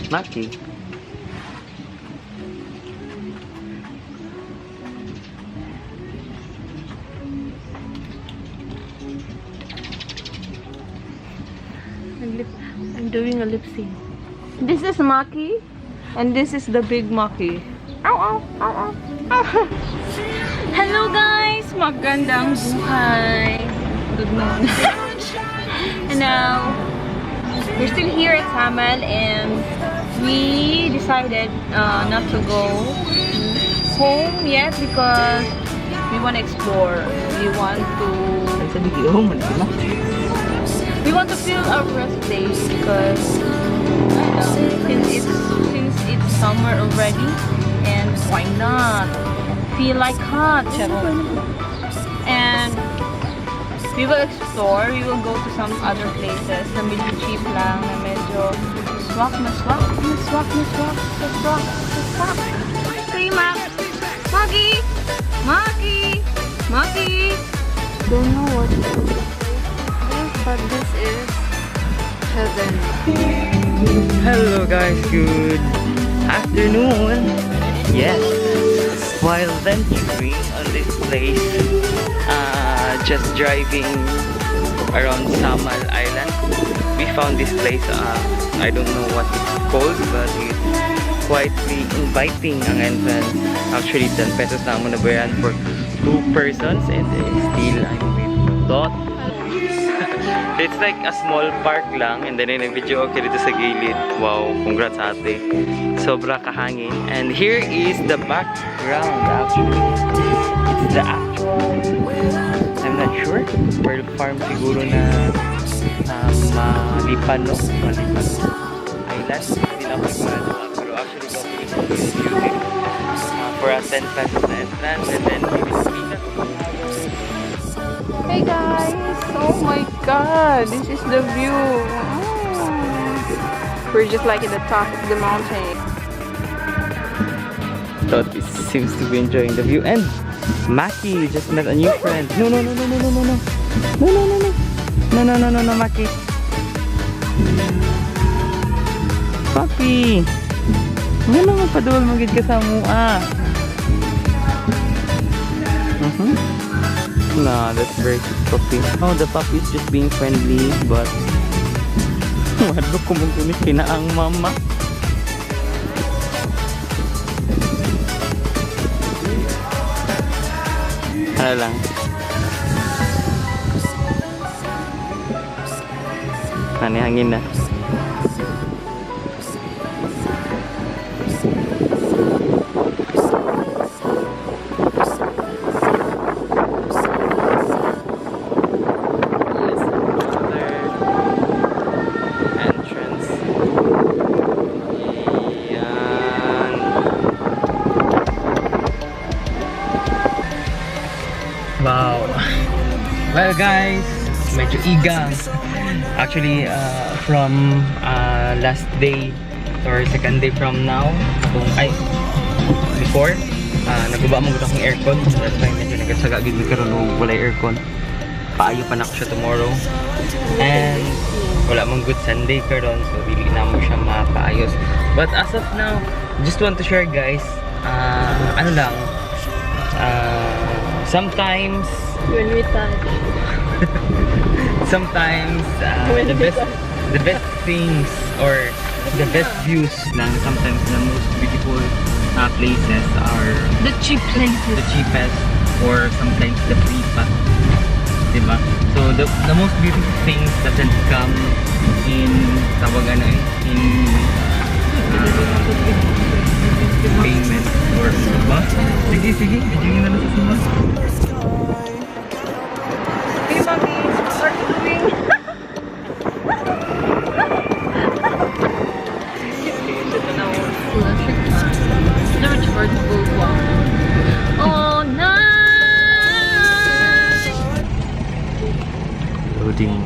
Maki. I'm doing a lip sync. This is Maki, and this is the big Maki. Ow, ow, ow, ow. Hello guys! Magandang buhay! Good morning. And now, we're still here at Samal, and we decided not to go home yet because we want to explore. We want to feel our rest day because since it's summer already, and why not feel like hot? And we will explore. We will go to some other places na medyo cheap lang, na medyo swak. Hey, Maki! Don't know what to do, but this is heaven. Hello guys, good afternoon. Yes, while venturing on this place, just driving around Samal Island, we found this place. I don't know what it's called, but it's quietly inviting ang entrance. Actually, 10 pesos na mo nabayaran for 2 persons, and still I'm with Totz. It's like a small park lang, and then nag-video okay dito sa gilid. Wow, congrats ate. Sobra kahangin. And here is the background actually. It's the actual, I'm not sure, pearl farm siguro na Malipan Island. Hindi na ako sigurado. Pero actually beauty. For a 10 pesos na entrance, and then we will see that. Hey guys! Oh my god! This is the view! We're just like at the top of the mountain. Totz seems to be enjoying the view, and Maki just met a new friend. No, Maki. Papi! Wala mo padul magid ka sa mua. No, that's very cute puppy. Oh, the puppy is just being friendly, but wala ko mong kunis kinaang mama. Ano lang. Hangin na. Wow. Well guys, medyo igang. Actually, from last day or second day from now, before, naguba mo akong aircon. That's why medyo nagsaga gid mi karon og walay aircon. Paayo pa na ko siya tomorrow. And wala mong good Sunday karon, so dili na mo siya mapaayos. But as of now, just want to share guys, ano lang, sometimes When we touch. Sometimes the best things or the best views lang, sometimes the most beautiful places are The cheap places. the cheapest, or sometimes the free pa, diba? So the most beautiful things doesn't come in in payment or diba? Sige, medyo yun na lang sa simba. Hey mommy, what are you doing? Oh, nice! Loading.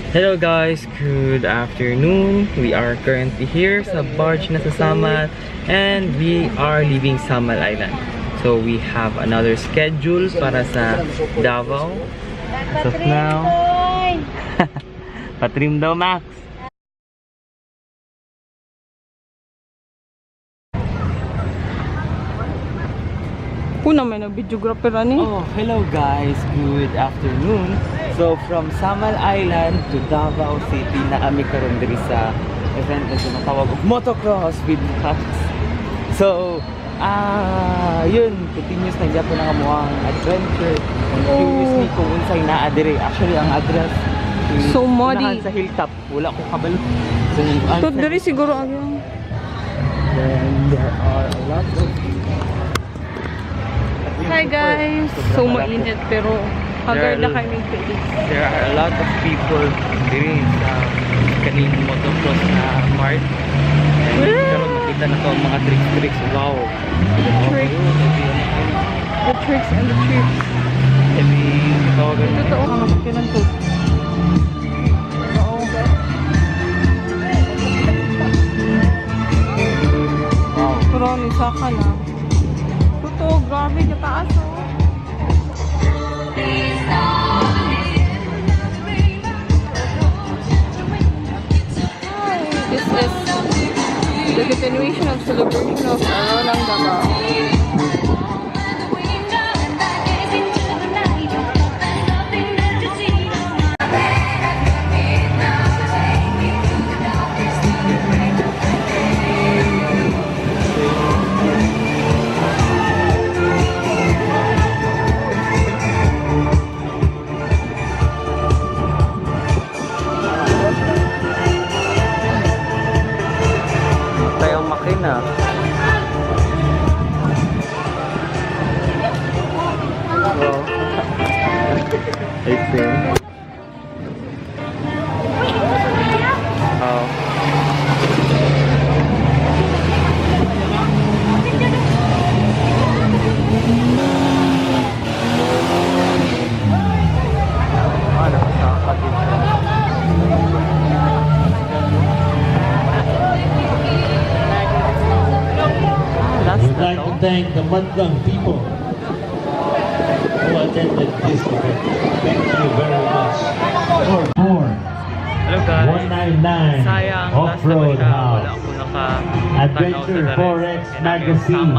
Hello guys, good afternoon. We are currently here sa barge na sa Samal, and we are leaving Samal Island. So we have another schedule para sa Davao. As of now, Hi! Patrim daw, Max. Kuna may nag-videographer ani. Oh, hello guys. Good afternoon. So, from Samal Island to Davao City na kami karon diri sa event na tinatawag og motocross with Totz. So, yun, continuous na gyapon ang amuang adventure. And curiously kung unsay naa diri. Actually, ang address is So muddy. sa hilltop. Wala ko kabalo. Tot diri siguro ang Then there are a lot of Hi guys! So mainit pero haggard na kami face. There are a lot of people diri sa kaning motocross na mart. And karon makita na to ang mga tricks. Wow! The tricks. The tricks and the tricks. Sabi, tawagan mo. Totoo ka masakinan to. Oo. Wow! Pero nisa ka na. Totoo, grabe ka taas oh. This is the continuation of celebration of Aronang Davao. Tayo ang makina. Wow. I think. Oh. Nakasakad din siya. We'd like to thank the Madlang people who attended this event. Thank you very much. Hello guys. 199 Sayang, last na Off-Road siya. Wala House. ako nakatanaw Adventure sa Forex Magazine.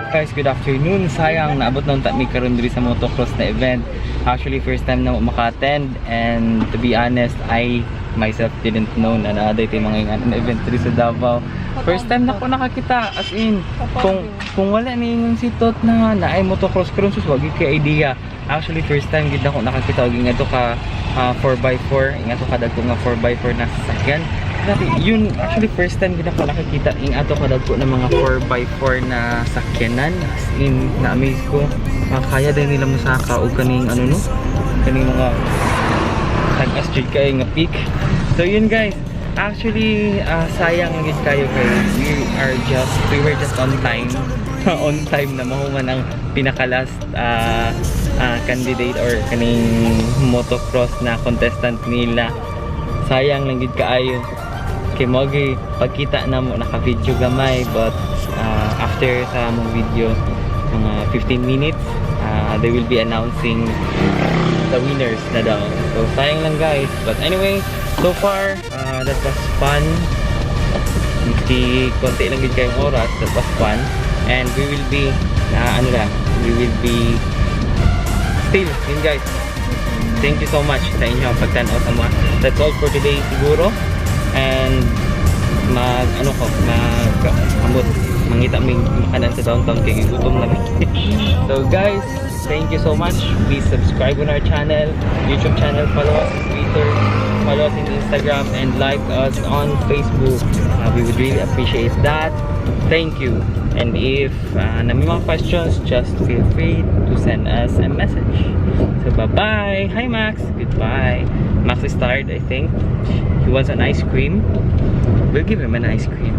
Guys, good afternoon. Sayang, naabot na unta mi karon diri sa motocross na event. Actually, first time na maka-attend, and to be honest, I myself didn't know na naaday tayo mga event diri sa Davao. First time na ko nakakita, as in, kung wala na yung si Tot na ay motocross karon sus wag kay idea. Actually, first time gid ako nakakita og ingadto ka 4x4, ingadto ka dagko nga 4x4 na sasakyan. Yun, actually first time gid ako nakakita ingadto ka dagko na mga 4x4 na sakyanan. As in, na-amaze ko. Kaya din nila musaka og kaning ano no, kaning mga tagas jud kay nga peak. So yun guys, actually sayang gid kayo kay we were just on time. On time na mahuman ang pinaka last candidate or kaning motocross na contestant nila. Sayang lang gid kaayo kay mo gi pagkita na mo naka-video gamay, but after sa mong video mga 15 minutes they will be announcing the winners na daw. So sayang lang guys, but anyway, so far that was fun. Hindi konti lang gid kayong oras, that was fun, and we will be we will be still yun guys. Thank you so much sa inyo pagtanaw sa mga. That's all for today siguro, and mangita may makanan sa downtown kay gutom na. So guys, thank you so much. Please subscribe on our channel, YouTube channel, follow us on Twitter, follow us on Instagram, and like us on Facebook. We would really appreciate that. Thank you. And if na may mga questions, just feel free to send us a message. So bye-bye. Hi Max. Goodbye. Max is tired, I think. He wants an ice cream. We'll give him an ice cream.